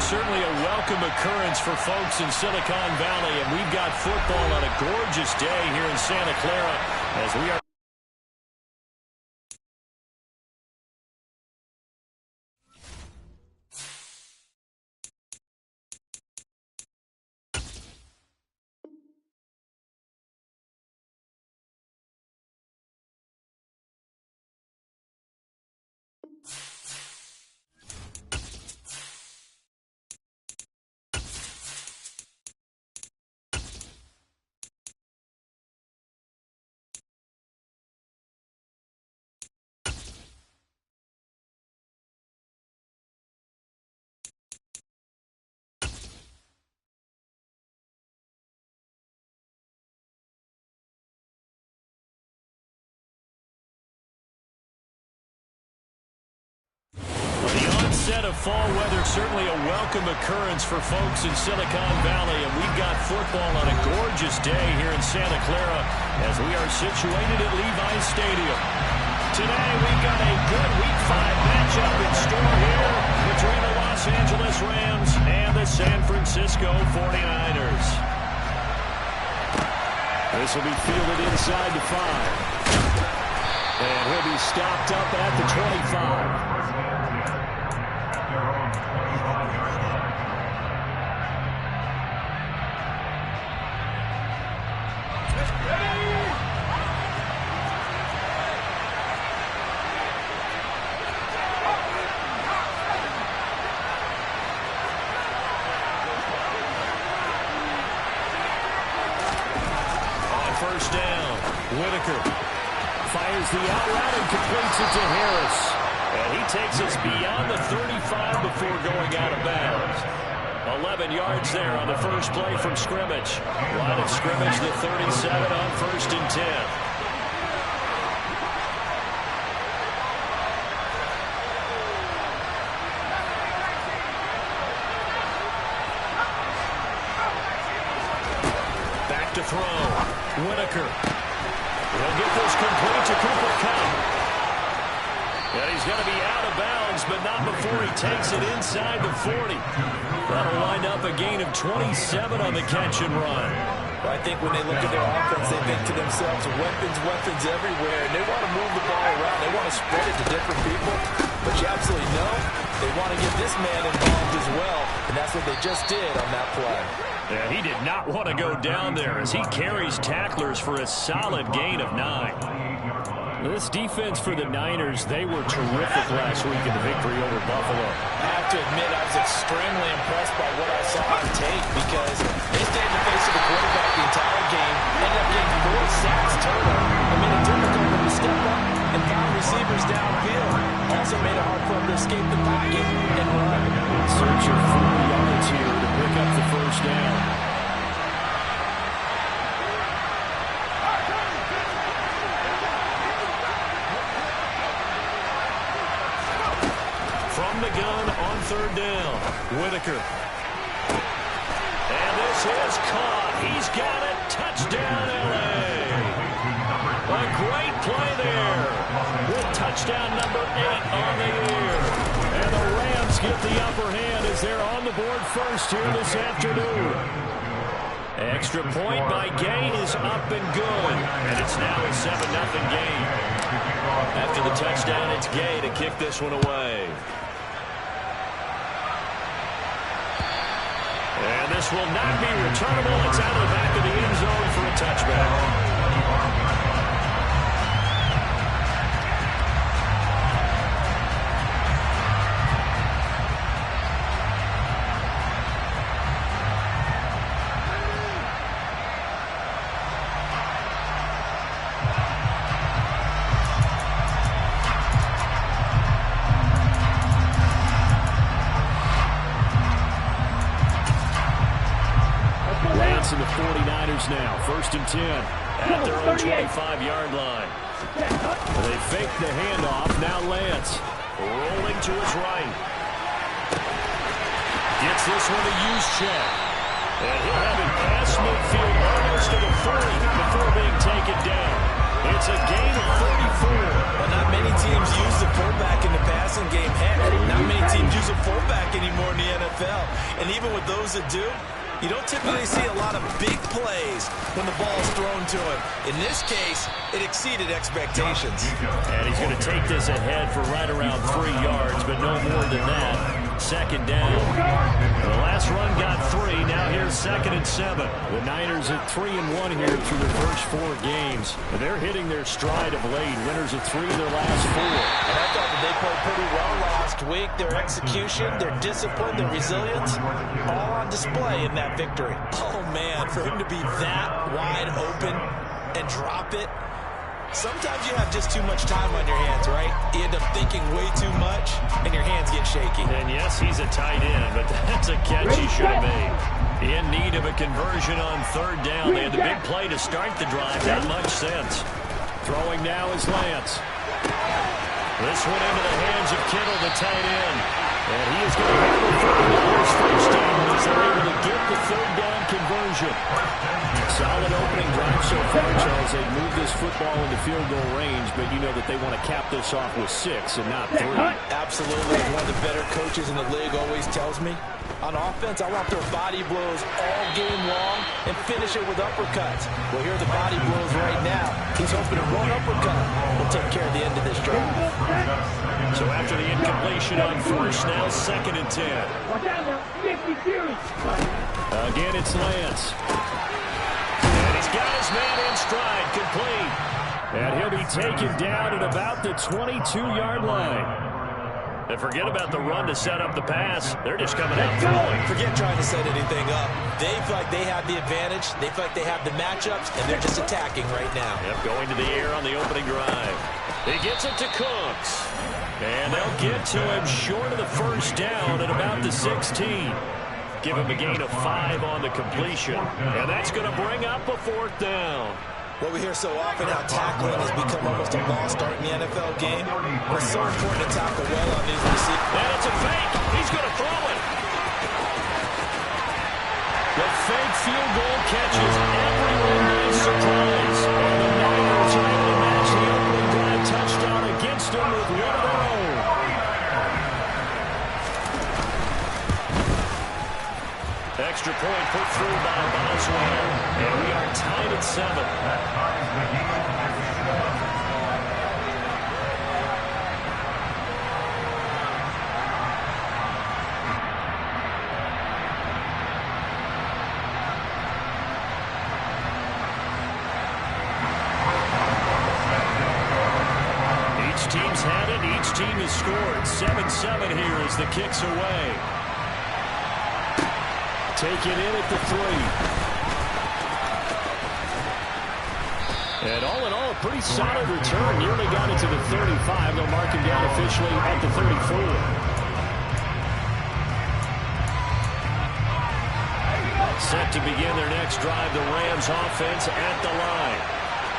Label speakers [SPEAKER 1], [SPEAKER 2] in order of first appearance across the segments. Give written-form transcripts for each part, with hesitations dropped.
[SPEAKER 1] certainly a welcome occurrence for folks in Silicon Valley, and we've got football on a gorgeous day here in Santa Clara as we are. Set of fall weather, certainly a welcome occurrence for folks in Silicon Valley, and we've got football on a gorgeous day here in Santa Clara as we are situated at Levi's Stadium. Today we've got a good Week 5 matchup in store here between the Los Angeles Rams and the San Francisco 49ers. This will be fielded inside the 5. And he'll be stopped up at the 25. First down, Whitaker fires the out route and completes it to Harris. And he takes us beyond the 35 before going out of bounds. 11 yards there on the first play from scrimmage. Line of scrimmage, the 37 on 1st and 10. Back to throw. Whitaker. He'll get this complete to Cooper Kupp. And he's going to be out of bounds, but not before he takes it inside the 40. That'll wind up a gain of 27 on the catch and run.
[SPEAKER 2] Well, I think when they look at their offense, they think to themselves, weapons everywhere. And they want to move the ball around. They want to spread it to different people. But you absolutely know they want to get this man involved as well. And that's what they just did on that play.
[SPEAKER 1] And he did not want to go down there as he carries tacklers for a solid gain of 9. This defense for the Niners, they were terrific last week in the victory over Buffalo.
[SPEAKER 2] I have to admit, I was extremely impressed by what I saw on tape because they stayed in the face of the quarterback the entire game, ended up getting 4 sacks total. It made it difficult for them to step up and find receivers downfield. Also made it hard for them to escape the pocket and run.
[SPEAKER 1] Search your 40 yards here to pick up the first down. From the gun on 3rd down, Whitaker. And this is caught. He's got it. Touchdown, L.A. A great play there with touchdown number 8 on the year. And the Rams get the upper hand as they're on the board first here this afternoon. Extra point by Gay is up and good. And it's now a 7-0 game. After the touchdown, it's Gay to kick this one away. And this will not be returnable. It's out of the back of the end zone for a touchback. And the 49ers now, 1st and 10 at their own 25-yard line. They fake the handoff. Now Lance rolling to his right. Gets this one to Juszczyk. And he'll have it past midfield almost to the 40 before being taken down. It's a gain of 34.
[SPEAKER 2] Well, not many teams use the fullback in the passing game. Heck, not many teams use a fullback anymore in the NFL. And even with those that do, you don't typically see a lot of big plays when the ball is thrown to him. In this case, it exceeded expectations.
[SPEAKER 1] And he's going to take this ahead for right around 3 yards, but no more than that. Second down. The last run got 3. Now here's 2nd and 7. The Niners at 3-1 here through their first 4 games. They're hitting their stride of late. Winners of 3 of their last 4.
[SPEAKER 2] And I thought that they played pretty well last week. Their execution, their discipline, their resilience, all on display in that victory. Oh, man, for him to be that wide open and drop it. Sometimes you have just too much time on your hands, right? You end up thinking way too much, and your hands get shaky.
[SPEAKER 1] And yes, he's a tight end, but that's a catch he should have made. In need of a conversion on 3rd down. They had the big play to start the drive. Not much sense. Throwing now is Lance. This one into the hands of Kittle, the tight end. And he is going to have a first down as they're able to get the 3rd down conversion. Solid opening drive so far, Charles. They moved this football into field goal range, but you know that they want to cap this off with 6 and not 3.
[SPEAKER 2] Absolutely. One of the better coaches in the league always tells me, on offense, I want their body blows all game long and finish it with uppercuts. Well, here are the body blows right now. He's hoping that one uppercut will take care of the end of this drive.
[SPEAKER 1] So after the incompletion on 1st, now 2nd and 10. Again, it's Lance. And he's got his man in stride, complete. And he'll be taken down at about the 22-yard line. And forget about the run to set up the pass. They're just coming out throwing.
[SPEAKER 2] Forget trying to set anything up. They feel like they have the advantage. They feel like they have the matchups, and they're just attacking right now.
[SPEAKER 1] Yep, going to the air on the opening drive. He gets it to Cooks. And they'll get to him short of the 1st down at about the 16. Give him a gain of 5 on the completion. And that's going to bring up a 4th down.
[SPEAKER 2] What we hear so often, how tackling has become almost a lost art in the NFL game. It's so important to tackle well on these receivers.
[SPEAKER 1] And it's a fake. He's going to throw it. The fake field goal catches everyone by surprise. And the Niners are able to match the opening drive touchdown against them with one of their own. Extra point put through by Boswell. And we are tied at 7. Each team's had it. Each team has scored. 7-7 here as the kick's away. Taken in at the 3. And all in all, a pretty solid return. Nearly got it to the 35. They'll mark him down officially at the 34. Set to begin their next drive, the Rams offense at the line.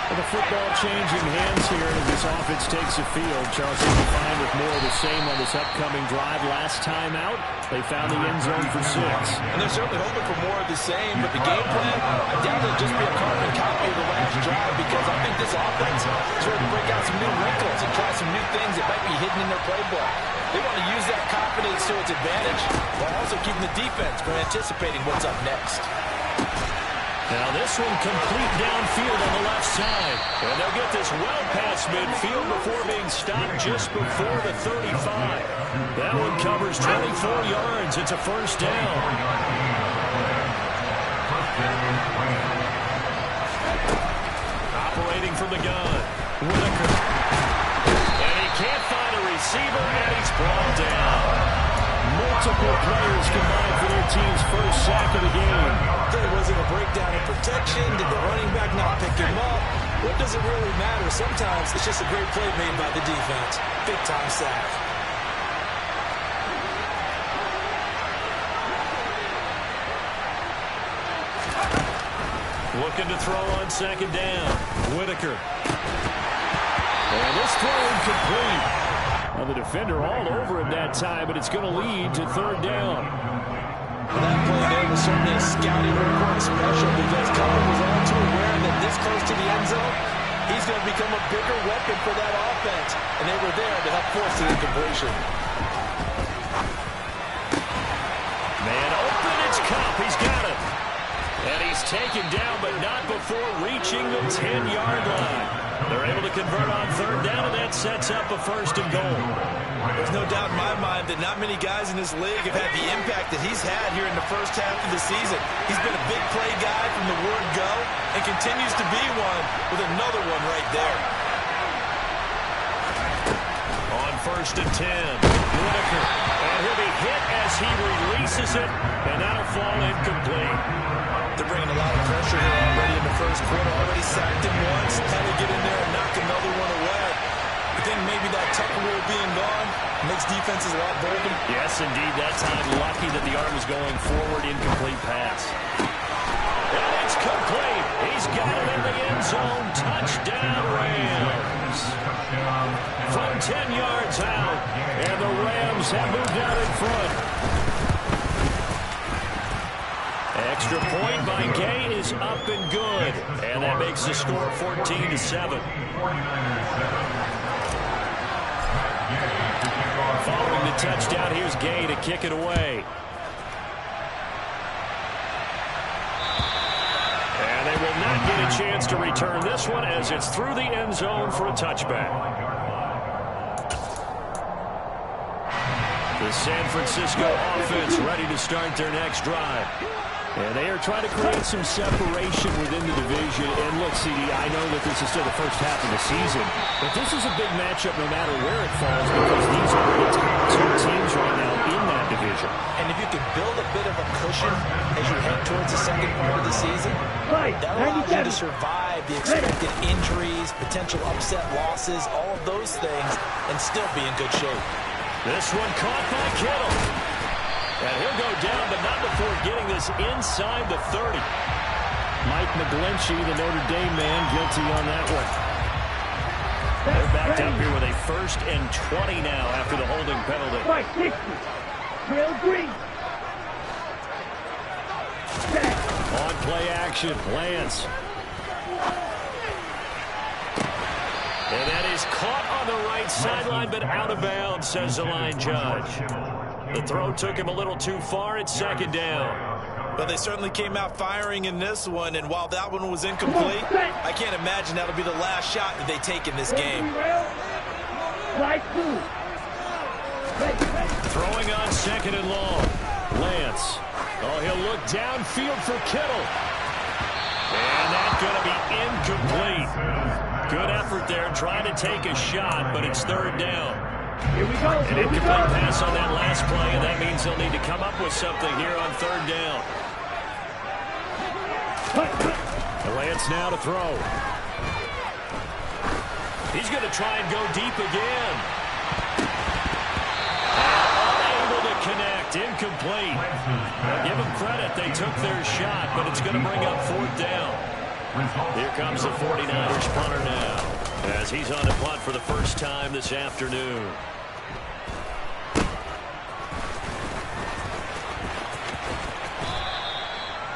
[SPEAKER 1] Well, the football changing hands here as this offense takes the field. Charles will be fine with more of the same on this upcoming drive. Last time out, they found the end zone for 6.
[SPEAKER 2] And they're certainly hoping for more of the same, but the game plan, I doubt it'll just be a carbon copy of the last drive, because I think this offense is ready to break out some new wrinkles and try some new things that might be hidden in their playbook. They want to use that confidence to its advantage while also keeping the defense from anticipating what's up next.
[SPEAKER 1] Now this one complete downfield on the left side. And they'll get this well past midfield before being stopped just before the 35. That one covers 24 yards. It's a 1st down. Operating from the gun, Whitaker. And he can't find a receiver, and he's brought down. Multiple players combined for their team's first sack of the game.
[SPEAKER 2] There wasn't a breakdown in protection. Did the running back not pick him up? What does it really matter? Sometimes it's just a great play made by the defense. Big-time sack.
[SPEAKER 1] Looking to throw on 2nd down. Whitaker. And this throw incomplete. Well, the defender all over him that time, but it's going to lead to 3rd down.
[SPEAKER 2] Well, that play there was certainly a scouting report special, because Cohen was all too aware that this close to the end zone, he's going to become a bigger weapon for that offense. And they were there to help force the incompletion.
[SPEAKER 1] Man open, it's Kupp. He's got it. And he's taken down, but not before reaching the 10-yard line. They're able to convert on third down, and that sets up a first and goal.
[SPEAKER 2] There's no doubt in my mind that not many guys in this league have had the impact that he's had here in the first half of the season. He's been a big play guy from the word go and continues to be one with another one right there.
[SPEAKER 1] On first and 10, Whitaker. And he'll be hit as he releases it, and that'll fall incomplete.
[SPEAKER 2] They're bringing a lot of pressure here already in the first quarter. Already sacked him once. Had to get in there and knock another one away. I think maybe that Tucker rule being gone makes defenses a lot bolder.
[SPEAKER 1] Yes, indeed. That time, lucky that the arm was going forward. Incomplete pass. And it's complete. He's got it in the end zone. Touchdown, Rams. From 10 yards out. And the Rams have moved out in front. Extra point by Gay is up and good. And that makes the score 14-7. Following the touchdown, here's Gay to kick it away. And they will not get a chance to return this one as it's through the end zone for a touchback. The San Francisco offense ready to start their next drive. And they are trying to create some separation within the division. And look, CD, I know that this is still the first half of the season, but this is a big matchup no matter where it falls because these are the top two teams right now in that division.
[SPEAKER 2] And if you can build a bit of a cushion as you head towards the second part of the season, that allows you to survive the expected injuries, potential upset losses, all of those things, and still be in good shape.
[SPEAKER 1] This one caught by Kittle. And he'll go down, but not before getting this inside the 30. Mike McGlinchey, the Notre Dame man, guilty on that one. They're backed up here with a 1st and 20 now after the holding penalty.
[SPEAKER 3] Right, 60. Trail green.
[SPEAKER 1] On play action, Lance. And that is caught on the right sideline, but out of bounds, says the line judge. The throw took him a little too far. It's second down.
[SPEAKER 2] But they certainly came out firing in this one, and while that one was incomplete, I can't imagine that'll be the last shot that they take in this game.
[SPEAKER 1] Throwing on second and long. Lance. Oh, he'll look downfield for Kittle. And that's going to be incomplete. Good effort there trying to take a shot, but it's third down.
[SPEAKER 3] Here we go.
[SPEAKER 1] An incomplete pass on that last play, and that means they'll need to come up with something here on third down. Lance now to throw. He's going to try and go deep again. Unable to connect. Incomplete. Now give them credit. They took their shot, but it's going to bring up fourth down. Here comes the 49ers punter now, as he's on the punt for the first time this afternoon.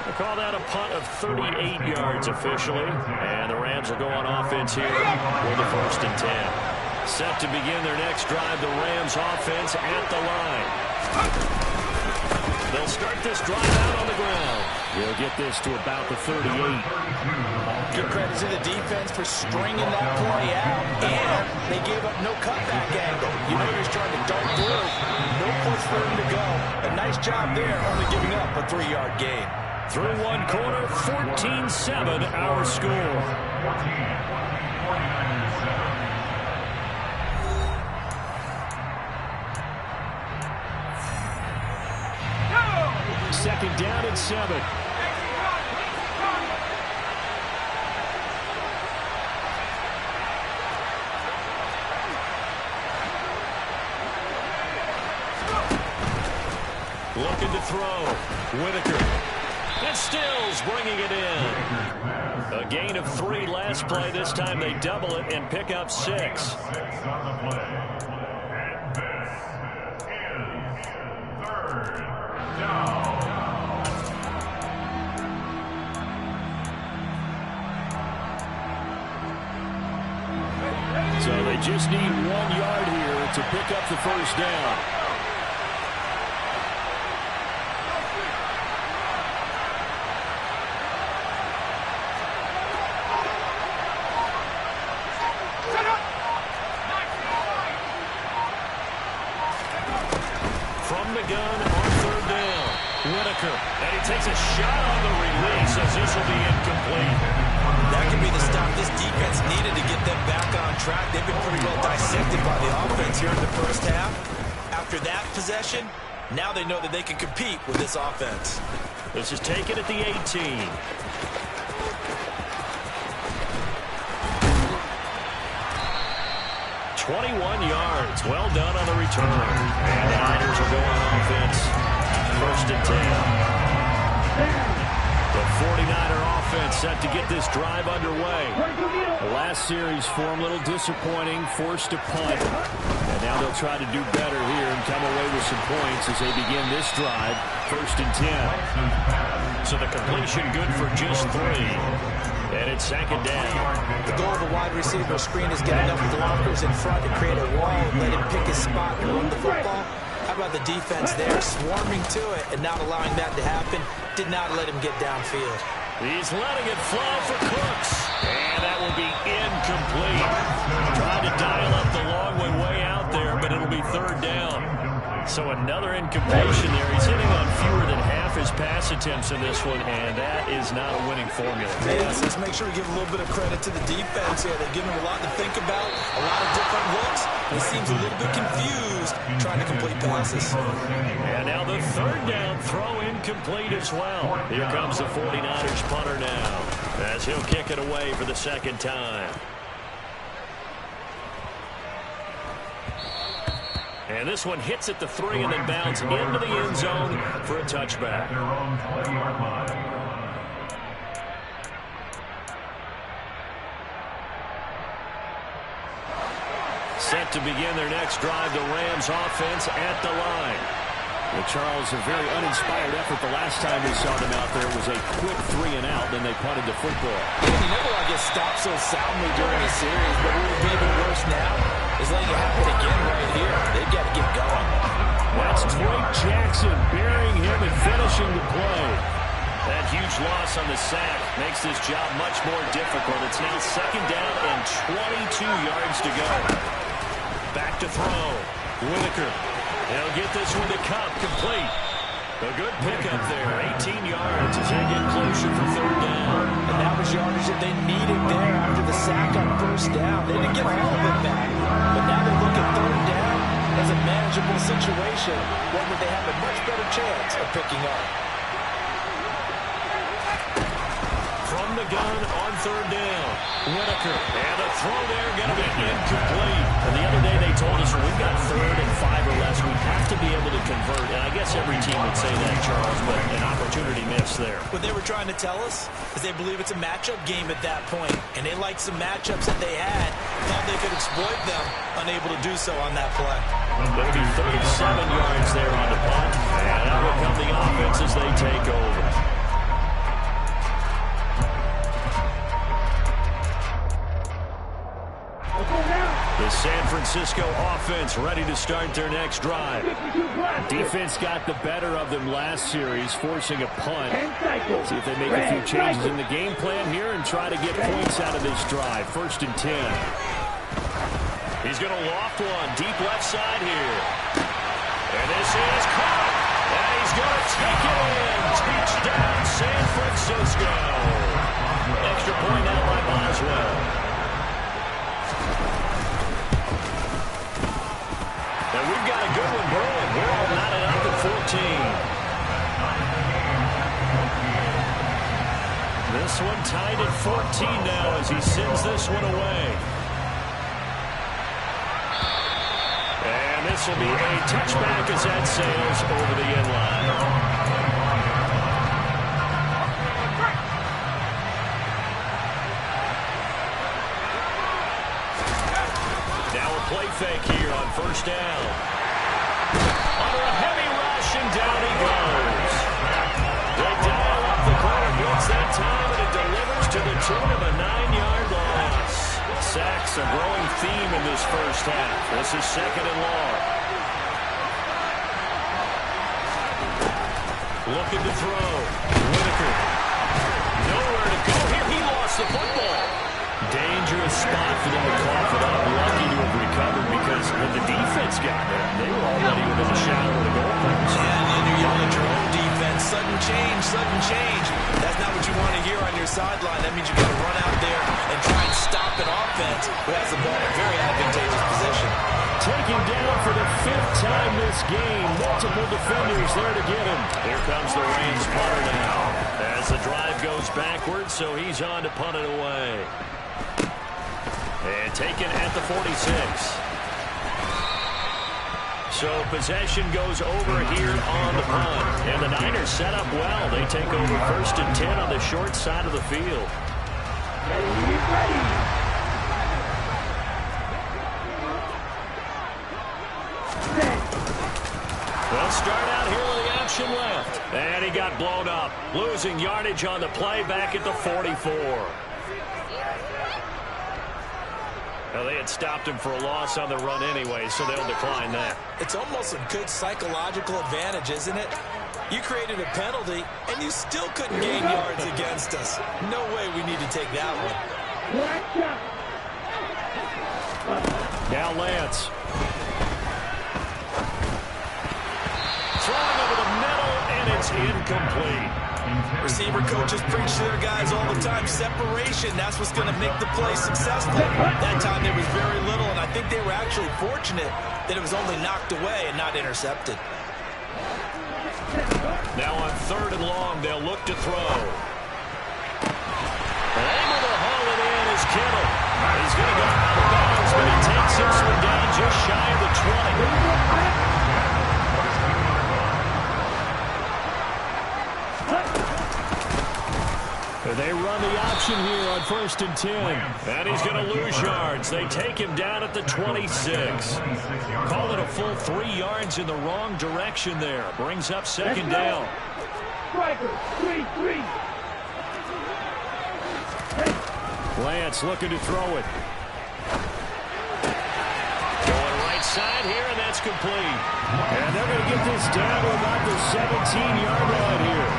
[SPEAKER 1] We'll call that a punt of 38 yards officially. And the Rams will go on offense here with the 1st and 10. Set to begin their next drive, the Rams offense at the line. They'll start this drive out on the ground. They'll get this to about the 38.
[SPEAKER 2] Good credit to the defense for stringing that play out, and they gave up no cutback angle. You know you're trying to dart through. No place for him to go. A nice job there, only giving up a 3-yard gain.
[SPEAKER 1] Through one quarter, 14-7 our score. Second down and 7. Looking to throw. Whitaker. And Stills bringing it in. A gain of 3 last play. This time they double it and pick up 6. just need 1 yard here to pick up the first down. From the gun on 3rd down, Whitaker. And he takes a shot on the release as this will be incomplete.
[SPEAKER 2] That could be the stop this defense needed to get them back on track. They've been pretty well dissected by the offense here in the first half. After that possession, now they know that they can compete with this offense.
[SPEAKER 1] This is taken at the 18. "21 yards. Well done on the return. And the Niners will go on offense. 1st and 10. The 49er offense set to get this drive underway. The last series for them, a little disappointing, forced to punt. And now they'll try to do better here and come away with some points as they begin this drive. 1st and 10. So the completion good for just 3. And it's 2nd down.
[SPEAKER 2] The goal of a wide receiver screen is get enough blockers in front to create a wall and let him pick his spot and run the football. How about the defense there, swarming to it and not allowing that to happen? Did not let him get downfield.
[SPEAKER 1] He's letting it fly for Cooks. And that will be incomplete. Trying to dial up the long one way out there, but it'll be 3rd down. So another incompletion there. He's hitting on fewer than half his pass attempts in this one, and that is not a winning formula.
[SPEAKER 2] Yes, let's make sure we give a little bit of credit to the defense here. They've given him a lot to think about, a lot of different looks. He seems a little bit confused trying to complete passes.
[SPEAKER 1] And now the 3rd down throw incomplete as well. Here comes the 49ers punter now as he'll kick it away for the 2nd time. And this one hits at the 3 and then bounds into the end zone for a touchback. Set to begin their next drive, the Rams offense at the line. Well, Charles, a very uninspired effort the last time we saw them out there was a quick 3 and out, then they punted the football.
[SPEAKER 2] You never want to get stopped so soundly during a series, but what would be even worse now is letting it happen again right here. They've got to get going.
[SPEAKER 1] That's Drake Jackson burying him and finishing the play. That huge loss on the sack makes this job much more difficult. It's now 2nd down and 22 yards to go. Back to throw. Whitaker. They'll get this one to Cup, complete. A good pickup there, 18 yards as they get closer for 3rd down.
[SPEAKER 2] And that was yardage that they needed there after the sack on 1st down. They didn't get all of it back, but now they look at 3rd down as a manageable situation, one where they have a much better chance of picking up.
[SPEAKER 1] From the gun on 3rd down, Whitaker. And the throw there going to be incomplete. And the other day they told us when we've got 3rd and 5 or less, we have to be able to convert. And I guess every team would say that, Charles, but an opportunity missed there.
[SPEAKER 2] What they were trying to tell us is they believe it's a matchup game at that point, and they liked some matchups that they had, thought they could exploit them, unable to do so on that play.
[SPEAKER 1] It'll be 37 yards there on the punt, and out will come the offense as they take over. The San Francisco offense ready to start their next drive. Defense got the better of them last series, forcing a punt. See if they make a few changes in the game plan here and try to get points out of this drive. 1st and 10. He's going to loft one deep left side here. And this is caught. And he's going to take it in. Touchdown, San Francisco. Extra point out by Boswell. And we've got a good one brewing. We're all knotted up at 14. This one tied at 14 now as he sends this one away. And this will be a touchback as that sails over the end line. Now a play fake here on 1st down. Under a heavy rush, and down he goes. They dial up the corner blitz that time, and it delivers to the tune of a 9-yard loss. Sack pass, a growing theme in this first half. This is second and long. Looking to throw. Whitaker. Nowhere to go here. He lost the football. Dangerous spot for them to cough it up. Lucky to have recovered because when the defense got there, they were already within a shadow of the goal post.
[SPEAKER 2] Yeah, and then you're yelling at your own defense. Sudden change, sudden change. That's not what you want to hear on your sideline. That means you've got to run out there and try and stop an offense who has the ball in a very advantageous position.
[SPEAKER 1] Taken down for the 5th time this game. Multiple defenders there to get him. Here comes the Rams punter now. As the drive goes backwards, so he's on to punt it away. And taken at the 46. So possession goes over here on the punt. And the Niners set up well. They take over 1st and 10 on the short side of the field. They'll start out here with the option left. And he got blown up. Losing yardage on the play back at the 44. Well, they had stopped him for a loss on the run anyway, so they'll decline that.
[SPEAKER 2] It's almost a good psychological advantage, isn't it? You created a penalty, and you still couldn't gain yards against us. No way we need to take that one.
[SPEAKER 1] Now Lance. Throwing over the middle, and it's incomplete.
[SPEAKER 2] Receiver coaches preach to their guys all the time. Separation, that's what's going to make the play successful. That time there was very little, and I think they were actually fortunate that it was only knocked away and not intercepted.
[SPEAKER 1] Now on 3rd and long, they'll look to throw. Able to haul it in is Kittle. He's going to go out of bounds, but he takes this one down just shy of the 20. They run the option here on 1st and 10. And he's going to lose yards. They take him down at the 26. Call it a full 3 yards in the wrong direction there. Brings up 2nd down. Lance looking to throw it. Going right side here, and that's complete. And they're going to get this down to about the 17-yard line here.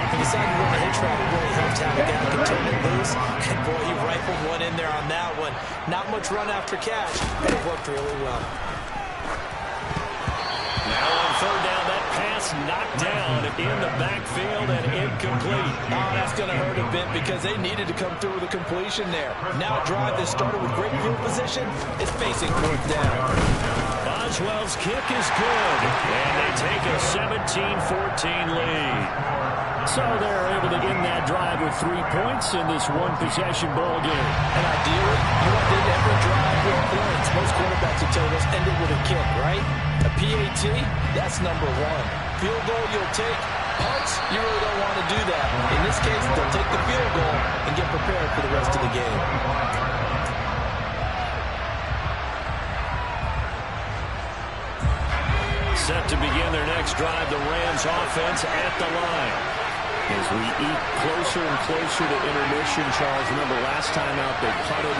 [SPEAKER 2] He decided to run a hitch route. It really helped having a guy who can turn it loose. And boy, he rifled one in there on that one. Not much run after catch, but it worked really well.
[SPEAKER 1] Now on 3rd down, that pass knocked down in the backfield and incomplete.
[SPEAKER 2] Oh, that's going to hurt a bit because they needed to come through with a completion there. Now a drive that started with great field position is facing 4th down.
[SPEAKER 1] Boswell's kick is good, and they take a 17-14 lead. So they're able to end that drive with 3 points in this one-possession ball game.
[SPEAKER 2] And ideally, you want to end every drive with points. Most quarterbacks will tell us end it with a kick, right? A PAT, that's number 1. Field goal you'll take. Punts, you really don't want to do that. In this case, they'll take the field goal and get prepared for the rest of the game.
[SPEAKER 1] Set to begin their next drive, the Rams offense at the line. As we eat closer and closer to intermission, Charles, remember last time out they punted.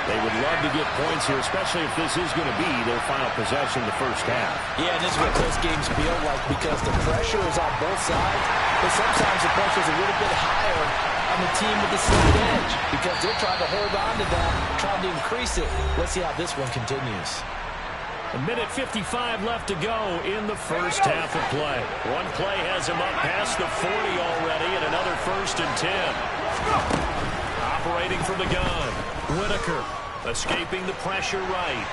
[SPEAKER 1] They would love to get points here, especially if this is going to be their final possession the first half.
[SPEAKER 2] Yeah, and this is what close games feel like because the pressure is on both sides, but sometimes the pressure is a little bit higher on the team with the slight edge because they're trying to hold on to that, trying to increase it. Let's see how this one continues.
[SPEAKER 1] A minute 55 left to go in the first half of play. One play has him up past the 40 already, and another 1st and 10. Operating from the gun. Whitaker escaping the pressure right.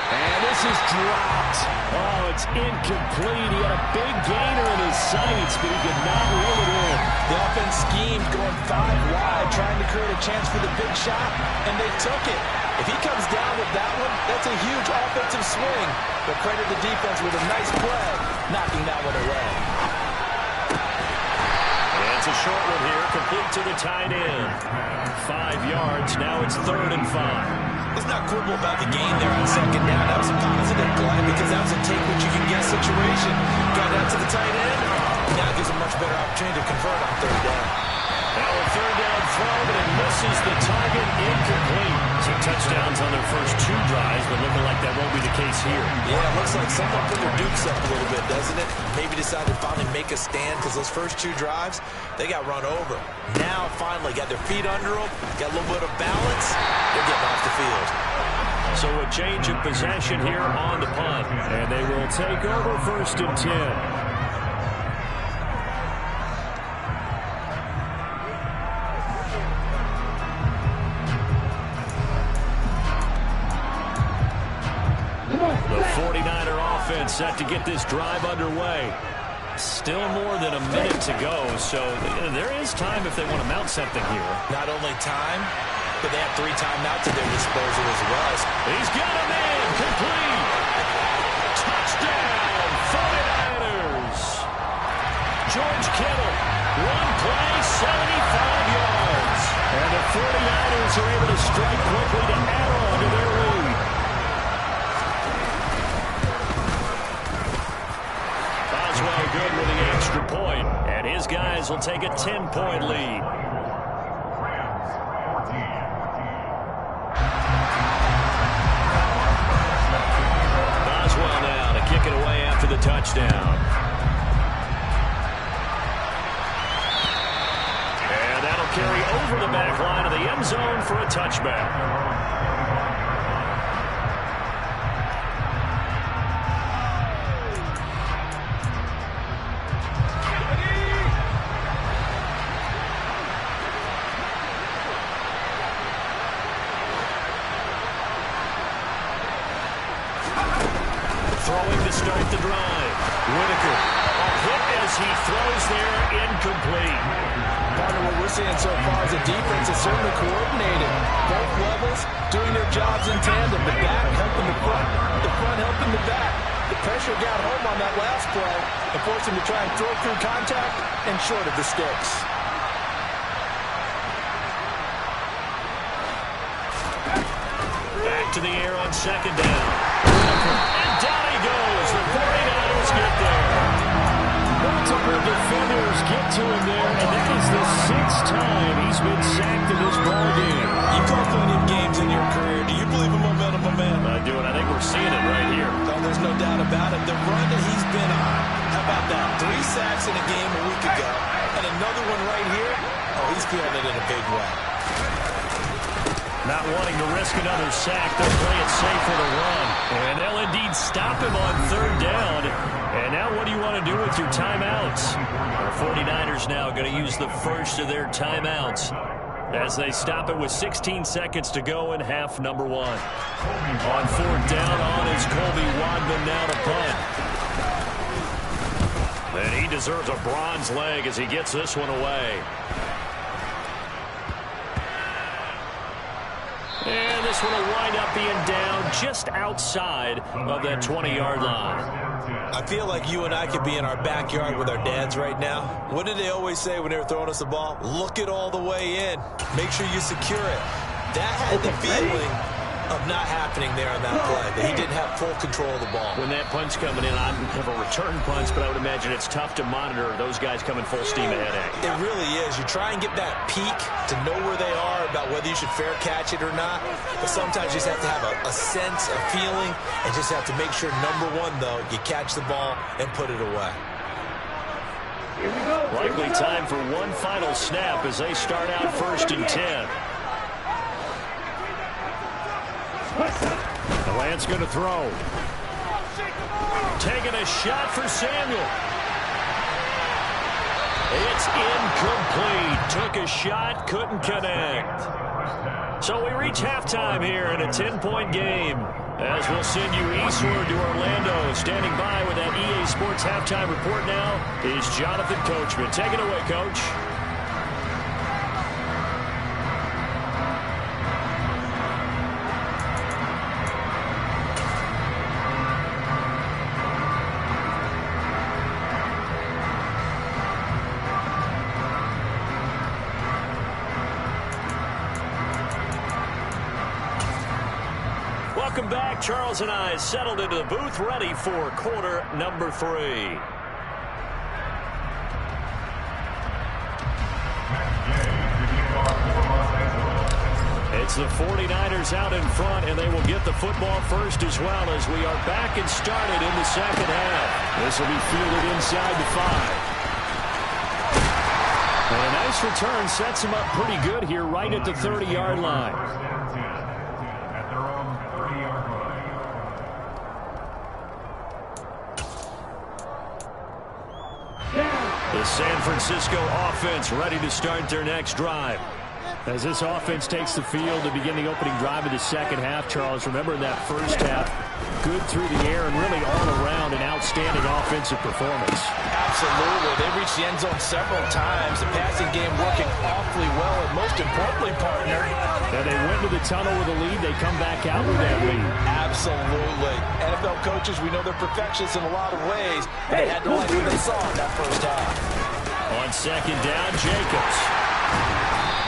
[SPEAKER 1] And this is dropped. Oh, it's incomplete. He had a big gainer in his sights, but he could not reel it in.
[SPEAKER 2] The offense schemed going 5 wide, trying to create a chance for the big shot, and they took it. If he comes down with that one, that's a huge offensive swing. But credit the defense with a nice play, knocking that one away.
[SPEAKER 1] And it's a short one here, complete to the tight end. 5 yards, now it's 3rd and 5.
[SPEAKER 2] Let's not quibble about the gain there on 2nd down. That was a positive play because that was a take-what-you-can-get situation. Got out to the tight end. Now gives a much better opportunity to convert on 3rd down.
[SPEAKER 1] Now a third down throw, but it misses the target, incomplete. Some touchdowns on their first 2 drives, but looking like that won't be the case here.
[SPEAKER 2] Yeah, it looks like someone put their dukes up a little bit, doesn't it? Maybe decided to finally make a stand because those first 2 drives, they got run over. Now, finally, got their feet under them, got a little bit of balance, they're getting off the field.
[SPEAKER 1] So a change of possession here on the punt, and they will take over 1st and 10. The 49er offense set to get this drive underway. Still more than a minute to go, so there is time if they want to mount something here.
[SPEAKER 2] Not only time, but they have 3 timeouts at their disposal as well.
[SPEAKER 1] He's got a man complete. Touchdown, 49ers. George Kittle, 1 play, 75 yards. And the 49ers are able to strike quickly to add on to their lead. Boswell good with the extra point, and his guys will take a 10-point lead. Boswell now to kick it away after the touchdown. And that'll carry over the back line of the end zone for a touchback. Throwing to start the drive. Whitaker. A hit as he throws there, incomplete.
[SPEAKER 2] Part of what we're seeing so far is the defense is certainly coordinated. Both levels doing their jobs in tandem. The back helping the front helping the back. The pressure got home on that last play and forced him to try and throw through contact and short of the sticks.
[SPEAKER 1] Back to the air on 2nd down. And down he goes. The 49ers get there. Multiple defenders get to him there, and that is the 6th time he's been sacked in this ballgame.
[SPEAKER 2] You've called plenty of games in your career. Do you believe in momentum, my man?
[SPEAKER 1] I do, and I think we're seeing it right here.
[SPEAKER 2] No, there's no doubt about it. The run that he's been on, how about that? 3 sacks in a game a week ago, and another one right here. Oh, he's feeling it in a big way.
[SPEAKER 1] Not wanting to risk another sack, they'll play it safe for the run. And they'll indeed stop him on 3rd down. And now what do you want to do with your timeouts? The 49ers now going to use the first of their timeouts as they stop it with 16 seconds to go in half number 1. On 4th down, on is Colby Wadman now to punt. And he deserves a bronze leg as he gets this one away. And this one will wind up being down just outside of that 20-yard line.
[SPEAKER 2] I feel like you and I could be in our backyard with our dads right now. What did they always say when they were throwing us the ball? Look it all the way in. Make sure you secure it. That had the feeling of not happening there on that play, that he didn't have full control of the ball.
[SPEAKER 1] When that punch coming in, I have a return punch, but I would imagine it's tough to monitor those guys coming full steam ahead at you.
[SPEAKER 2] It really is. You try and get that peek to know where they are about whether you should fair catch it or not, but sometimes you just have to have a sense, a feeling, and just have to make sure, number 1, though, you catch the ball and put it away.
[SPEAKER 1] Likely time for one final snap as they start out 1st and 10. Lance going to throw. Taking a shot for Samuel. It's incomplete. Took a shot, couldn't connect. So we reach halftime here in a 10-point game. As we'll send you eastward to Orlando. Standing by with that EA Sports halftime report now is Jonathan Coachman. Take it away, Coach. Welcome back. Charles and I settled into the booth, ready for quarter number 3. It's the 49ers out in front, and they will get the football first as well as we are back and started in the second half. This will be fielded inside the 5. And a nice return sets them up pretty good here right at the 30-yard line. The San Francisco offense ready to start their next drive. As this offense takes the field to begin the opening drive of the second half, Charles, remember in that first half, good through the air and really all around an outstanding offensive performance.
[SPEAKER 2] Absolutely. They reached the end zone several times. The passing game working awfully well, and most importantly, partner.
[SPEAKER 1] And they went to the tunnel with a lead. They come back out with that lead.
[SPEAKER 2] Absolutely. NFL coaches, we know they're perfectionists in a lot of ways. They had to like what they saw in that first half.
[SPEAKER 1] On second down, Jacobs.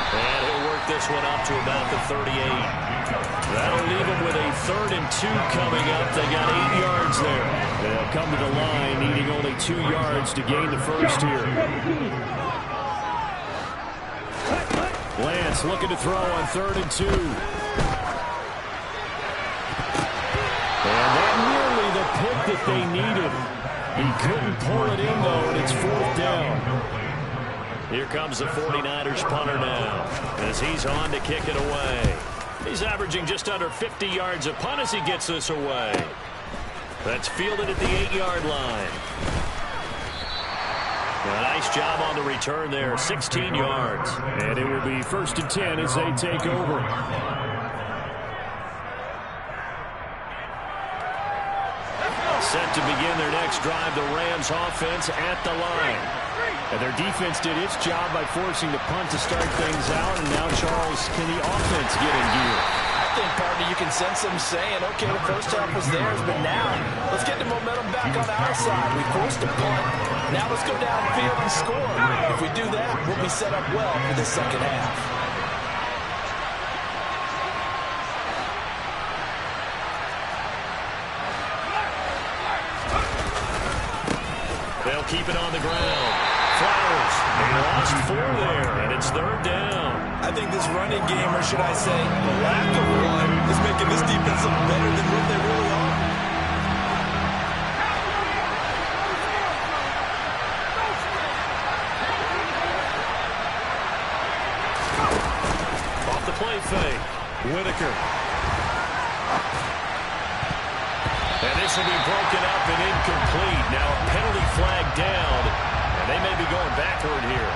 [SPEAKER 1] And he'll work this one up to about the 38. That'll leave them with a 3rd and 2 coming up. They got 8 yards there. They'll come to the line needing only 2 yards to gain the first here. Lance looking to throw on 3rd and 2. And that nearly the pick that they needed. He couldn't pull it in, though, and it's 4th down. Here comes the 49ers punter now as he's on to kick it away. He's averaging just under 50 yards a punt as he gets this away. That's fielded at the 8-yard line. A nice job on the return there, 16 yards. And it will be 1st and 10 as they take over. Set to begin their next drive, the Rams offense at the line. And their defense did its job by forcing the punt to start things out. And now, Charles, can the offense get in gear?
[SPEAKER 2] I think, partner, you can sense them saying, okay, the first half was theirs, but now let's get the momentum back on our side. We forced a punt. Now let's go downfield and score. If we do that, we'll be set up well for the second half.
[SPEAKER 1] They'll keep it on the ground. Flowers, they lost 4 there, and it's 3rd down.
[SPEAKER 2] I think this running game, or should I say the lack of one, is making this defense look better than what they really are.
[SPEAKER 1] Off the play fake, Whitaker. And this will be broken up and incomplete. Now a penalty flag down, and they may be going backward here.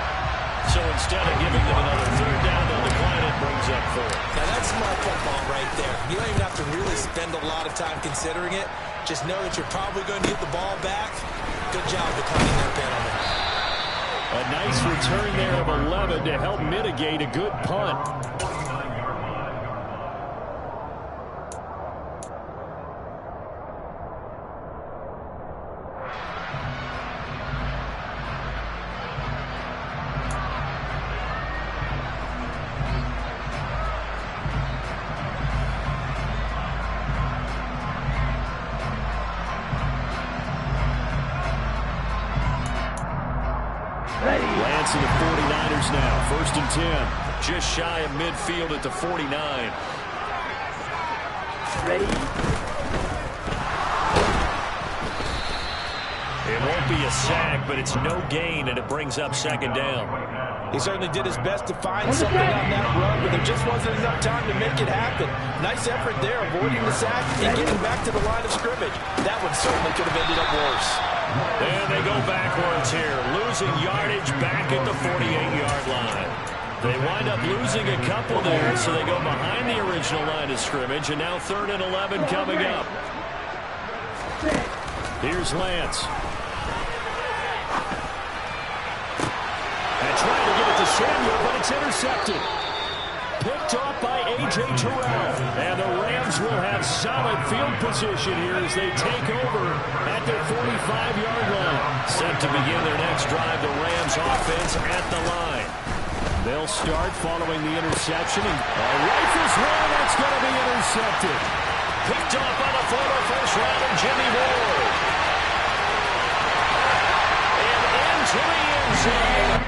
[SPEAKER 1] So instead of giving them another 3rd down, they'll decline it, brings up 4th.
[SPEAKER 2] Now that's smart football right there. You don't even have to really spend a lot of time considering it. Just know that you're probably going to get the ball back. Good job declining that penalty.
[SPEAKER 1] A nice return there of 11 to help mitigate a good punt. Lance and the 49ers now. 1st and 10. Just shy of midfield at the 49.
[SPEAKER 3] Ready?
[SPEAKER 1] It won't be a sack, but it's no gain, and it brings up 2nd down.
[SPEAKER 2] He certainly did his best to find something on that run, but there just wasn't enough time to make it happen. Nice effort there, avoiding the sack and getting back to the line of scrimmage. That one certainly could have ended up worse.
[SPEAKER 1] And they go backwards here, losing yardage back at the 48-yard line. They wind up losing a couple there, so they go behind the original line of scrimmage, and now 3rd and 11 coming up. Here's Lance. And trying to get it to Samuel, but it's intercepted. Picked off by A.J. Terrell. And the Rams will have solid field position here as they take over at their 45-yard line. Set to begin their next drive, the Rams offense at the line. They'll start following the interception. And rifles one, that's going to be intercepted. Picked off by the former first-rounder Jimmy Ward. And into the end zone.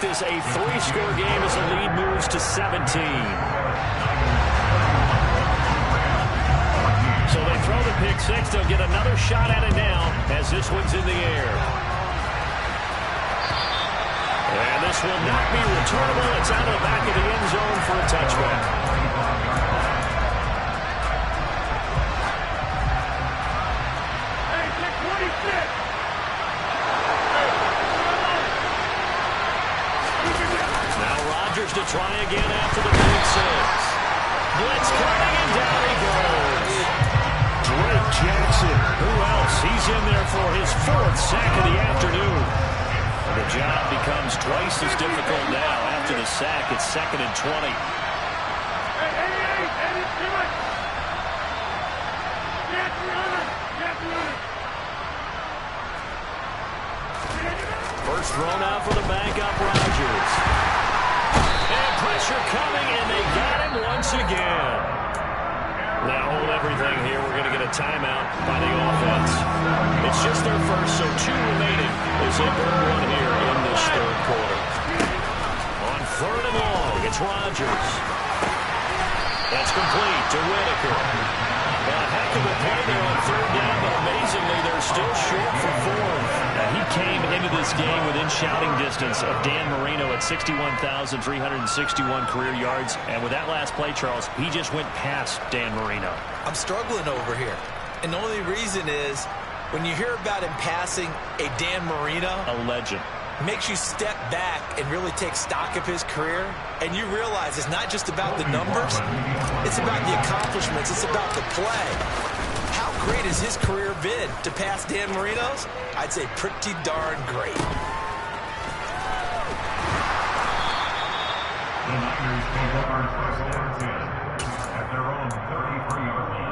[SPEAKER 1] this a 3-score game as the lead moves to 17. So they throw the pick six. They'll get another shot at it now as this one's in the air. And this will not be returnable. It's out of the back of the end zone for a touchback. Now Rodgers to try again after the pick six. Blitz coming and down he goes. Drake Jackson. Who else? He's in there for his 4th sack of the afternoon. The job becomes twice as difficult now. After the sack, it's 2nd and 20. First thrown out for the backup, Rodgers. And pressure coming, and they got him once again. Now hold everything here. We're going to get a timeout by the offense. It's just their first, so 2 remaining as they burn one here in this 3rd quarter. On 3rd and long, it's Rodgers. That's complete to Whitaker. A heck of a play there on 3rd down, but amazingly, they're still short for 4th. He came into this game within shouting distance of Dan Marino at 61,361 career yards. And with that last play, Charles, he just went past Dan Marino.
[SPEAKER 2] I'm struggling over here. And the only reason is when you hear about him passing a Dan Marino,
[SPEAKER 1] a legend,
[SPEAKER 2] makes you step back and really take stock of his career. And you realize it's not just about the numbers. It's about the accomplishments. It's about the play. How great has his career been to pass Dan Marino's? I'd say pretty darn great.
[SPEAKER 4] The Niners take over first and 10 at their own 33-yard line.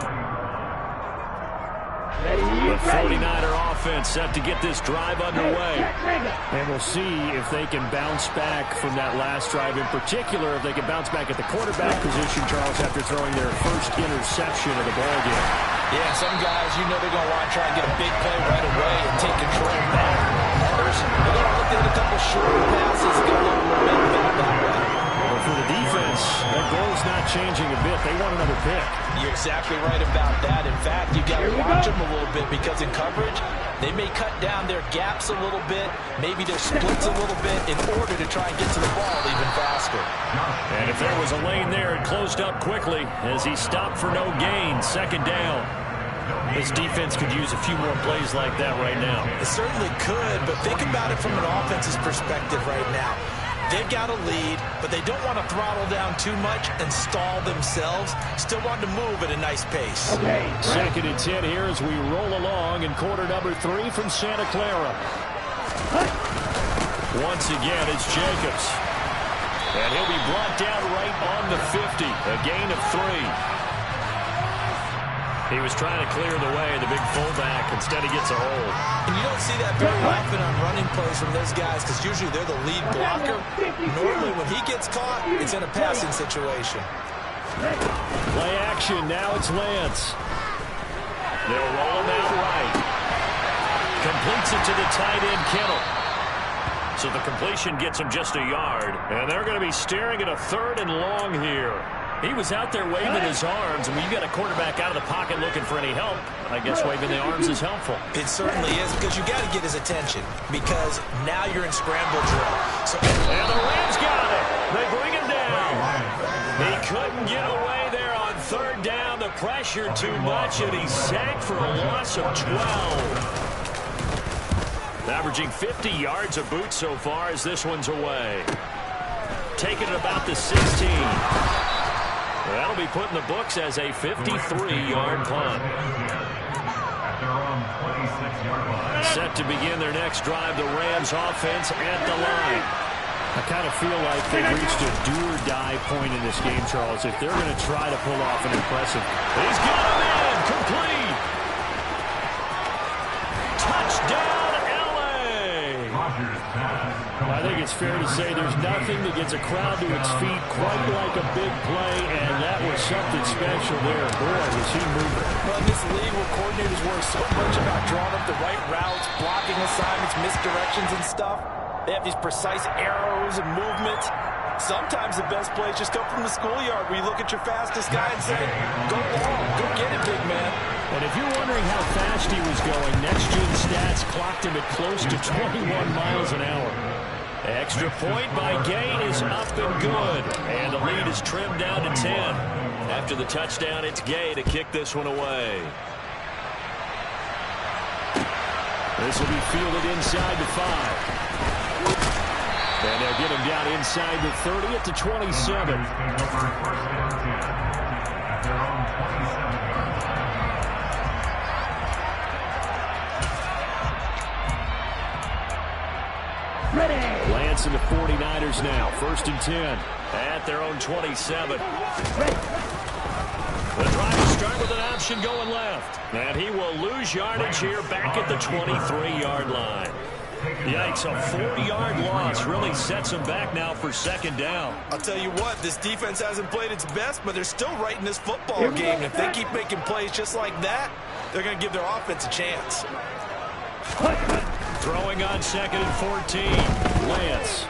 [SPEAKER 1] The 49er offense set to get this drive underway. And we'll see if they can bounce back from that last drive. In particular, if they can bounce back at the quarterback position, Charles, after throwing their first interception of the ballgame.
[SPEAKER 2] Yeah, some guys, you know they're going to want to try and get a big play right away and take control back. Others, they're going to look at a couple short passes and get a little momentum back that way.
[SPEAKER 1] Well, for the defense, their goal's not changing a bit. They want another pick.
[SPEAKER 2] You're exactly right about that. In fact, you've got to watch them a little bit because in coverage, they may cut down their gaps a little bit, maybe their splits a little bit in order to try and get to the ball even faster.
[SPEAKER 1] And if there was a lane there, it closed up quickly as he stopped for no gain. 2nd down. This defense could use a few more plays like that right now.
[SPEAKER 2] It certainly could, but think about it from an offense's perspective right now. They've got a lead, but they don't want to throttle down too much and stall themselves. Still want to move at a nice pace.
[SPEAKER 3] Okay.
[SPEAKER 1] 2nd and 10 here as we roll along in quarter number 3 from Santa Clara. Once again, it's Jacobs. And he'll be brought down right on the 50. A gain of 3. He was trying to clear the way, the big fullback. Instead, he gets a hold.
[SPEAKER 2] And you don't see that very often on running plays from those guys because usually they're the lead blocker. Normally, when he gets caught, it's in a passing situation.
[SPEAKER 1] Play action. Now it's Lance. They'll roll him out right. Completes it to the tight end, Kittle. So the completion gets him just a yard. And they're going to be staring at a 3rd and long here. He was out there waving his arms, and when you got a quarterback out of the pocket looking for any help, I guess waving the arms is helpful.
[SPEAKER 2] It certainly is because you got to get his attention because now you're in scramble drill.
[SPEAKER 1] And the Rams got it. They bring him down. He couldn't get away there on 3rd down. The pressure too much, and he's sacked for a loss of 12. Averaging 50 yards a boot so far as this one's away. Taking it about the 16. That'll be put in the books as a 53-yard punt. Set to begin their next drive, the Rams offense at the line. I kind of feel like they've reached a do-or-die point in this game, Charles. If they're going to try to pull off an impressive... He's got him in! Complete! Touchdown, L.A.! I think it's fair to say there's nothing that gets a crowd to its feet quite like a big play, and that was something special there. Boy, was he moving.
[SPEAKER 2] Well, in this league where coordinators worry so much about drawing up the right routes, blocking assignments, misdirections and stuff, they have these precise arrows and movements. Sometimes the best plays just come from the schoolyard where you look at your fastest guy and say, go long, go get it, big man.
[SPEAKER 1] And if you're wondering how fast he was going, Next-Gen Stats clocked him at close to 21 miles an hour. Extra point by Gay is up and good. And the lead is trimmed down to 10. After the touchdown, it's Gay to kick this one away. This will be fielded inside the 5. And they'll get him down inside the 30 at the 27. Lance and the 49ers now. 1st and 10 at their own 27. The drive will start with an option going left. And he will lose yardage here back at the 23-yard line. Yikes, a 4-yard loss really sets him back now for 2nd down.
[SPEAKER 2] I'll tell you what, this defense hasn't played its best, but they're still right in this football game. If they keep making plays just like that, they're going to give their offense a chance.
[SPEAKER 1] Throwing on 2nd and 14. Lance.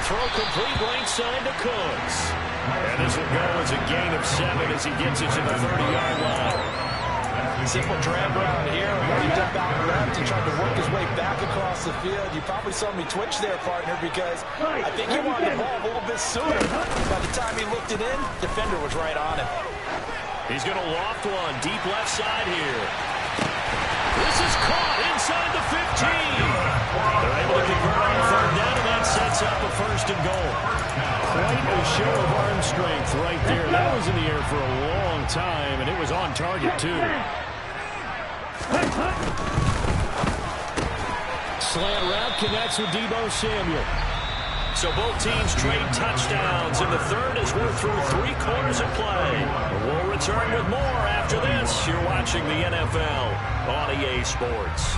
[SPEAKER 1] Throw complete right side to Cooks. And this will go as a gain of 7 as he gets it to the 30-yard line.
[SPEAKER 2] Simple drag route here. Lined up out left and tried to work his way back across the field. You probably saw me twitch there, partner, because I think he wanted the ball a little bit sooner. By the time he looked it in, defender was right on him.
[SPEAKER 1] He's going to loft one deep left side here. This is caught inside the 15. They're able to convert on 3rd down, and that sets up a 1st and goal. Quite a show of arm strength right there. That was in the air for a long time, and it was on target, too. Slant route connects with Deebo Samuel. So both teams trade touchdowns in the 3rd as we're through 3 quarters of play. We'll return with more after this. You're watching the NFL on EA Sports.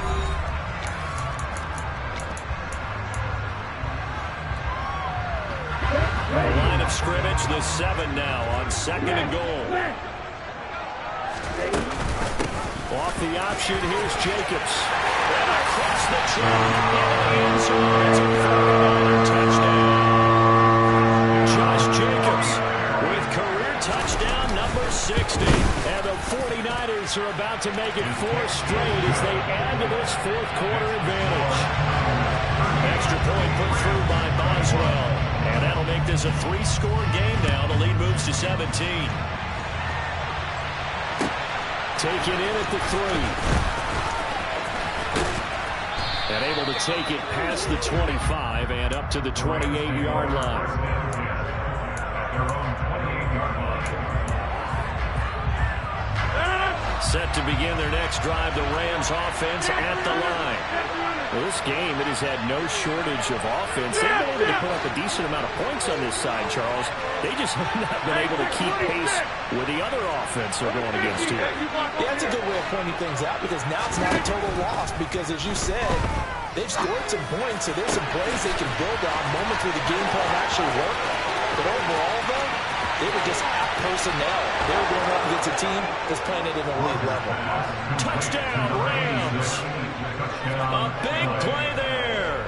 [SPEAKER 1] Line of scrimmage, the 7 now on 2nd and goal. Off the option, here's Jacobs. And across the track into the end zone. It's a 49er touchdown. Josh Jacobs with career touchdown number 60. And the 49ers are about to make it 4 straight as they add to this 4th quarter advantage. Extra point put through by Boswell. And that'll make this a 3-score game now. The lead moves to 17. Taken in at the 3. And able to take it past the 25 and up to the 28-yard line. Set to begin their next drive, the Rams offense at the line. Well, this game, it has had no shortage of offense. They've been able to put up a decent amount of points on this side, Charles. They just have not been able to keep pace with the other offense they're going against here.
[SPEAKER 2] Yeah, that's a good way of pointing things out, because now it's not a total loss, because as you said, they've scored some points, so there's some plays they can build on, moments where the game plan actually worked. But overall, though, they were just out personnel. They were going up against a team that's playing at an elite level.
[SPEAKER 1] Touchdown, Rams. A big play there.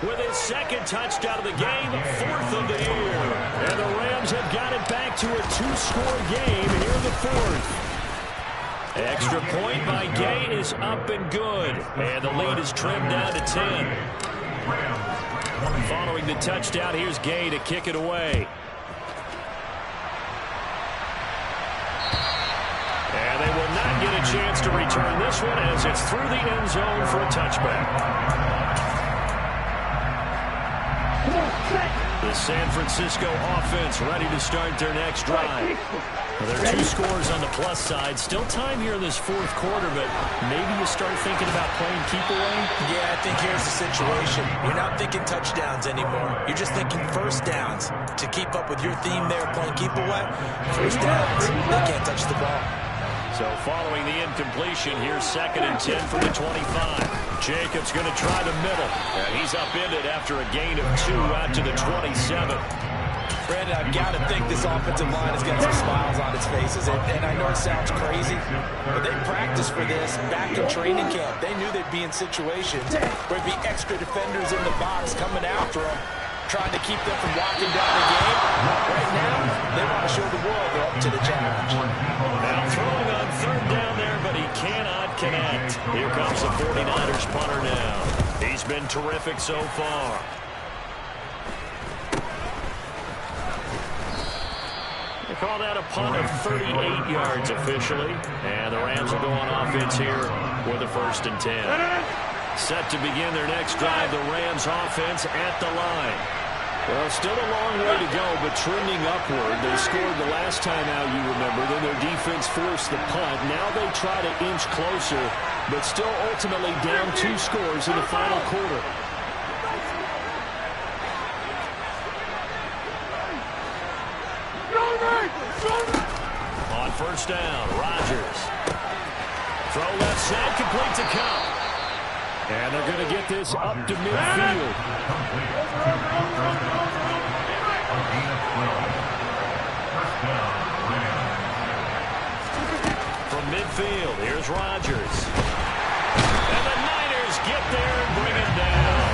[SPEAKER 1] With his 2nd touchdown of the game, 4th of the year. And the Rams have got it back to a 2-score game here in the 4th. Extra point by Gay is up and good. And the lead is trimmed down to 10. Following the touchdown, here's Gay to kick it away. And they will not get a chance to return this one as it's through the end zone for a touchback. The San Francisco offense ready to start their next drive. Well, there are 2 scores on the plus side. Still time here in this 4th quarter, but maybe you start thinking about playing keep away?
[SPEAKER 2] Yeah, I think here's the situation. You're not thinking touchdowns anymore. You're just thinking 1st downs. To keep up with your theme there, playing keep away, 1st downs, they can't touch the ball.
[SPEAKER 1] So following the incompletion, here's 2nd and 10 for the 25. Jacobs going to try the middle. And he's upended after a gain of 2 out to the 27.
[SPEAKER 2] Brandon, I've got to think this offensive line has got some smiles on its faces. And I know it sounds crazy, but they practiced for this back in training camp. They knew they'd be in situations where there'd be extra defenders in the box coming after them, trying to keep them from locking down the game. Right now, they want to show the world they're up to the challenge.
[SPEAKER 1] Now throwing on 3rd down there, but he cannot connect. Here comes the 49ers punter now. He's been terrific so far. They call that a punt of 38 yards officially. And the Rams will go on offense here with a 1st and 10. Set to begin their next drive, the Rams offense at the line. Well, still a long way to go, but trending upward. They scored the last time out, you remember. Then their defense forced the punt. Now they try to inch closer, but still ultimately down 2 scores in the final quarter. On 1st down, Rodgers. Throw left side, complete to Cup. And they're going to get this up to midfield. From midfield, here's Rodgers. And the Niners get there and bring him down.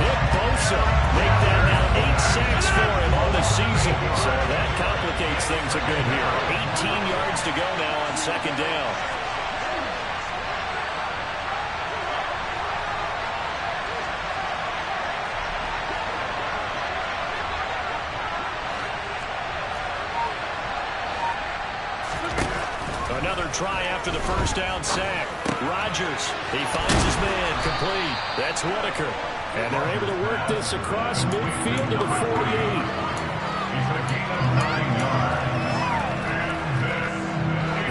[SPEAKER 1] Nick Bosa make that now 8 sacks for him on the season. So that complicates things a bit here. 18 yards to go now on 2nd down. Another try after the 1st down sack. Rodgers, he finds his man, complete. That's Whitaker. And they're able to work this across midfield to the 48.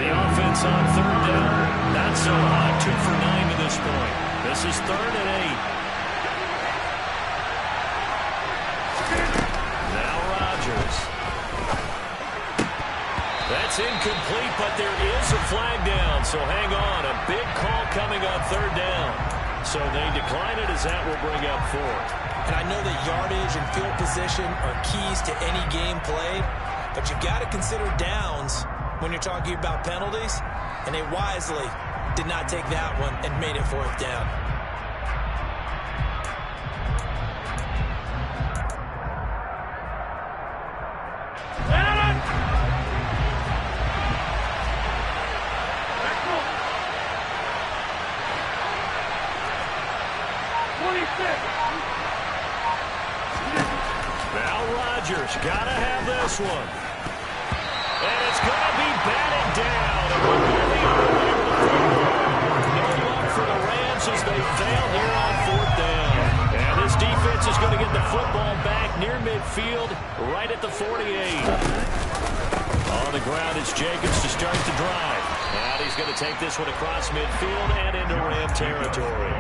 [SPEAKER 1] The offense on 3rd down, not so hot. 2 for 9 to this point. This is 3rd and 8. Now Rodgers. That's incomplete, but there is a flag down, so hang on. A big call coming on 3rd down. So they decline it as that will bring up 4th.
[SPEAKER 2] And I know that yardage and field position are keys to any game played, but you've got to consider downs when you're talking about penalties, and they wisely did not take that one and made it 4th down.
[SPEAKER 1] Now Rodgers, gotta have this one. And it's gonna be batted down. No luck for the Rams as they fail here on 4th down. And this defense is going to get the football back near midfield, right at the 48. On the ground, it's Jacobs to start the drive. And he's going to take this one across midfield and into Ram territory.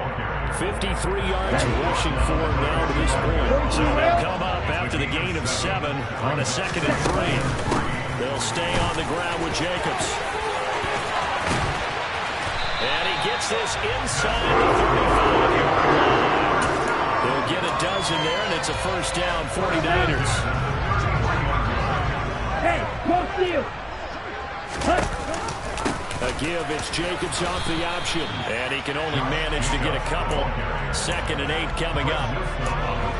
[SPEAKER 1] 53 yards rushing for him now to this point. So they'll come up after the gain of 7 on a 2nd and 3. They'll stay on the ground with Jacobs. And he gets this inside the 35-yard line. They'll get a dozen there, and it's a 1st down, 49ers.
[SPEAKER 3] Hey, close to you.
[SPEAKER 1] A give, it's Jacobs off the option. And he can only manage to get a couple. 2nd and 8 coming up.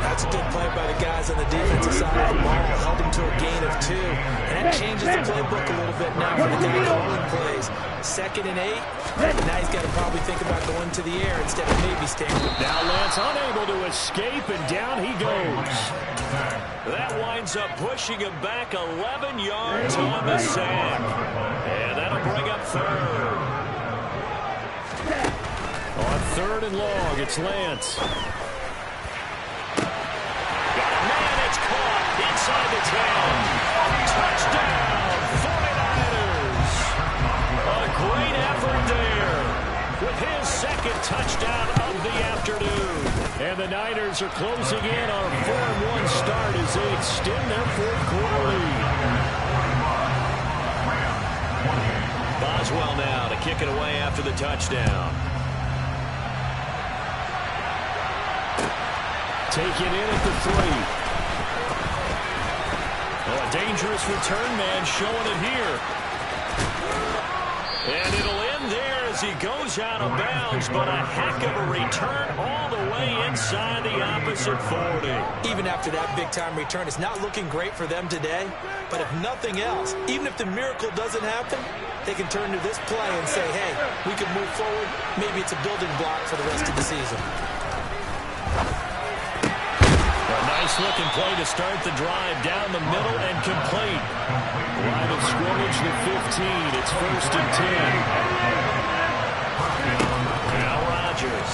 [SPEAKER 2] That's a good play by the guys on the defensive side of the ball. Held him to a gain of 2. And that changes the playbook a little bit now for the guy calling plays. 2nd and 8. Now he's got to probably think about going to the air instead of maybe staying.
[SPEAKER 1] Now Lance unable to escape, and down he goes. That winds up pushing him back 11 yards on the sack. And that'll bring up 3rd. On 3rd and long, it's Lance. Got a man, it's caught inside the 10. Touchdown, 49ers. A great effort there with his 2nd touchdown of the afternoon. And the Niners are closing in on a 4-1 start as they extend their 4th quarter lead. Boswell now to kick it away after the touchdown. Take it in at the 3. Oh, a dangerous return man showing it here. And it'll end there as he goes out of bounds, but a heck of a return all the way inside the opposite 40.
[SPEAKER 2] Even after that big-time return, it's not looking great for them today. But if nothing else, even if the miracle doesn't happen, they can turn to this play and say, hey, we can move forward. Maybe it's a building block for the rest of the season.
[SPEAKER 1] A nice-looking play to start the drive down the middle and complete. Line of scrimmage, the 15. It's 1st and 10. Now Rodgers.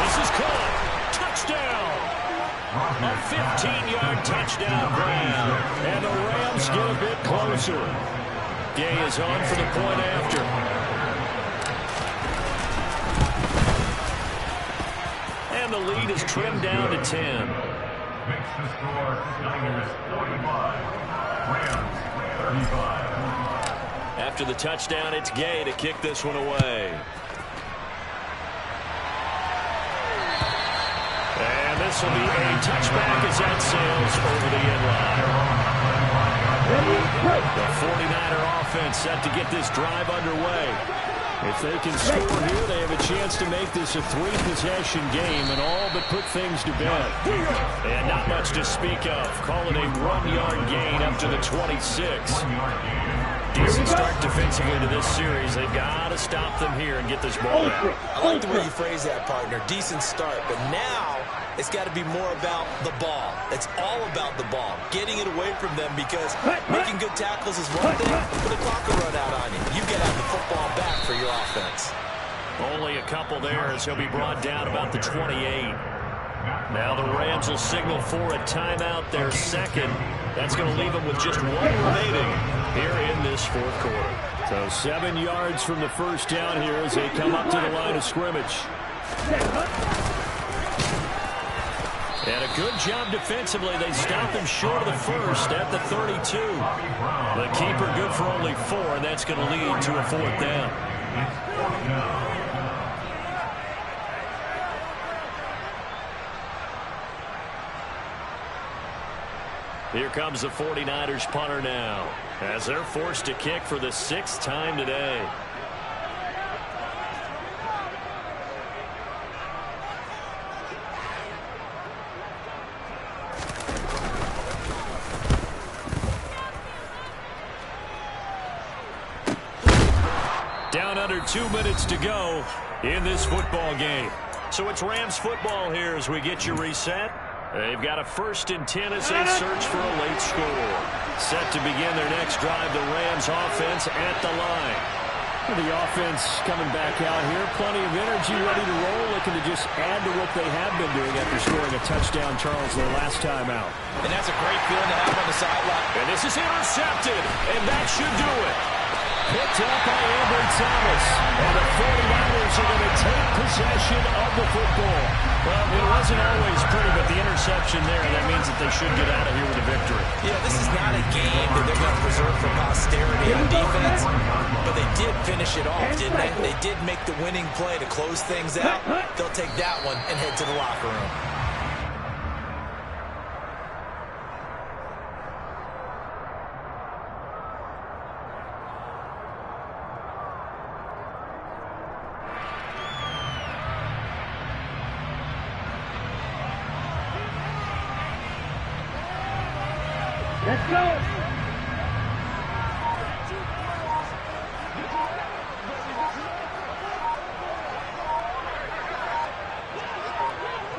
[SPEAKER 1] This is caught. Touchdown. A 15-yard touchdown grab. And the Rams get a bit closer. Gay is on for the point after. And the lead is trimmed down to 10.
[SPEAKER 4] Makes the score Niners 45, Rams 35.
[SPEAKER 1] After the touchdown, it's Gay to kick this one away. And this will be a touchback as that sails over the end line. The 49er offense set to get this drive underway. If they can score here, they have a chance to make this a 3-possession game and all but put things to bed. And not much to speak of. Call it a 1-yard gain up to the 26. Decent start defensively to this series. They've got to stop them here and get this ball out.
[SPEAKER 2] I like the way you phrase that, partner. Decent start, but now it's got to be more about the ball. It's all about the ball, getting it away from them, because making good tackles is one thing, but the clock will run out on you. You get out the football back for your offense.
[SPEAKER 1] Only a couple there as he'll be brought down about the 28. Now the Rams will signal for a timeout, their second. That's going to leave them with just 1 remaining here in this 4th quarter. So 7 yards from the first down here as they come up to the line of scrimmage. And a good job defensively. They stop him short of the first at the 32. The keeper good for only 4, and that's going to lead to a 4th down. Here comes the 49ers punter now, as they're forced to kick for the 6th time today. Down under 2 minutes to go in this football game. So it's Rams football here as we get you reset. They've got a 1st and 10 as they search for a late score. Set to begin their next drive, the Rams offense at the line. The offense coming back out here. Plenty of energy, ready to roll, looking to just add to what they have been doing after scoring a touchdown, Charles, their last time out.
[SPEAKER 2] And that's a great feeling to have on the sideline.
[SPEAKER 1] And this is intercepted, and that should do it. Picked up by Ambry Thomas. And the 49ers are going to take possession of the football. Well, it wasn't always pretty, but the interception there, that means that they should get out of here with a victory.
[SPEAKER 2] Yeah, this is not a game that they're going to preserve for posterity on defense, but they did finish it off, didn't they? They did make the winning play to close things out. They'll take that one and head to the locker room.
[SPEAKER 3] Let's go!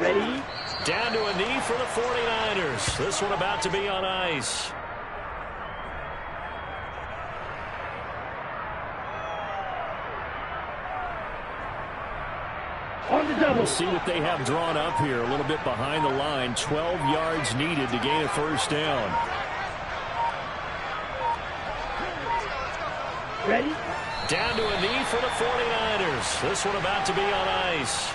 [SPEAKER 3] Ready?
[SPEAKER 1] Down to a knee for the 49ers. This one about to be on ice.
[SPEAKER 3] On the double.
[SPEAKER 1] We'll see what they have drawn up here. A little bit behind the line. 12 yards needed to gain a 1st down.
[SPEAKER 3] Ready?
[SPEAKER 1] Down to a knee for the 49ers. This one about to be on ice.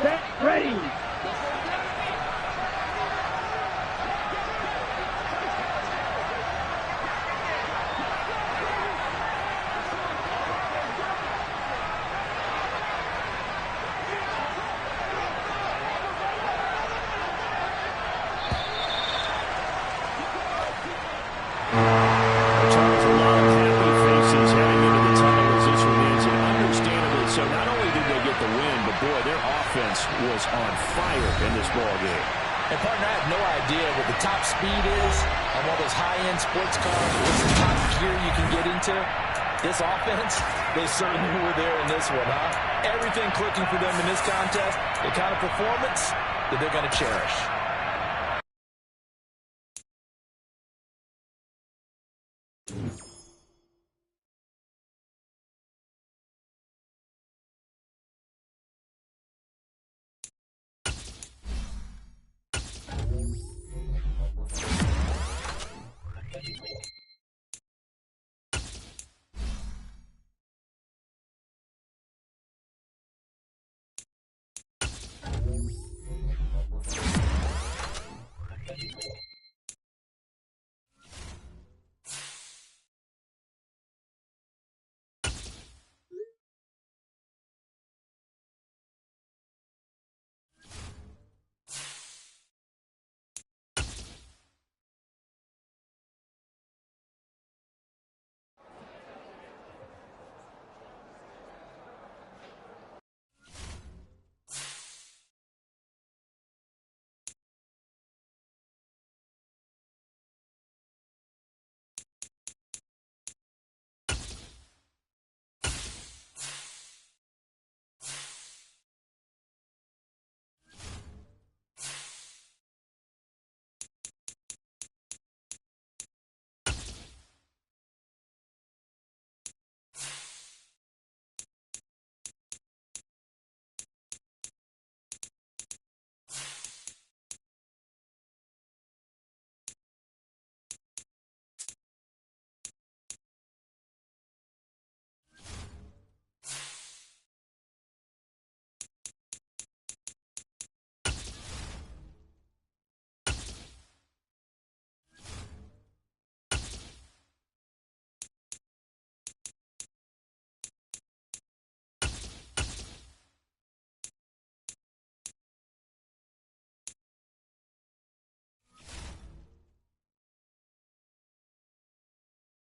[SPEAKER 3] Set, ready.
[SPEAKER 2] the top speed is on one of those high-end sports cars, what's the top gear you can get into. This offense, they certainly were there in this one, huh? Everything clicking for them in this contest, the kind of performance that they're going to cherish.